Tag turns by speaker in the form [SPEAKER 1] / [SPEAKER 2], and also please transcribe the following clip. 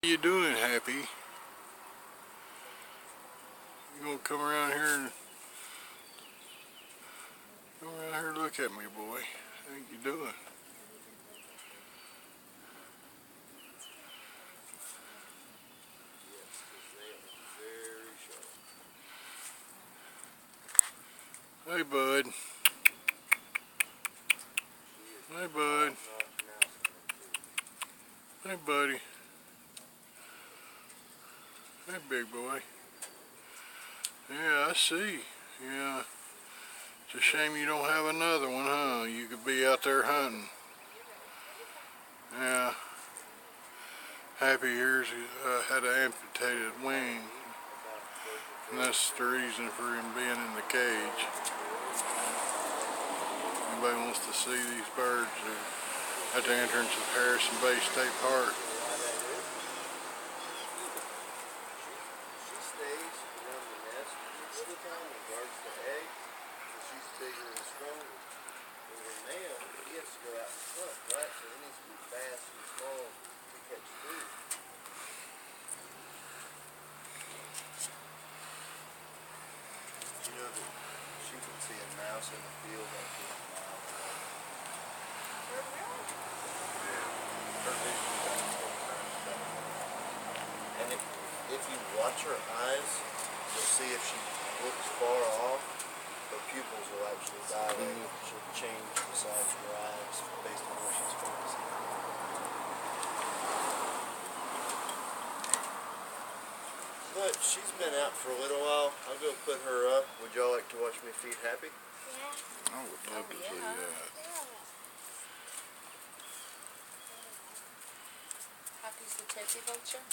[SPEAKER 1] What you doing, Happy? You gonna come around here and look at me, boy? How you doing? Hey, bud. Hey, bud. Hey, buddy. Hey, big boy. Yeah, I see. Yeah. It's a shame you don't have another one, huh? You could be out there hunting. Yeah. Happy here's had an amputated wing. And that's the reason for him being in the cage. Anybody wants to see these birds, they're at the entrance of Harrison Bay State Park.
[SPEAKER 2] She stays around the nest most of the time and guards the egg, and she's bigger and stronger. And her male, he has to go out and hunt, right? So he needs to be fast and small to catch food. You know that she can see a mouse in the field up to a mile away. Her vision is 10 times better. And if you watch her eyes, you'll see if she looks far off, her pupils will actually dilate. She'll change the size of her eyes based on where she's focusing. But she's been out for a little while. I'll go put her up. Would y'all like to watch me feed Happy?
[SPEAKER 1] I would love to see that.
[SPEAKER 3] Happy's the turkey vulture.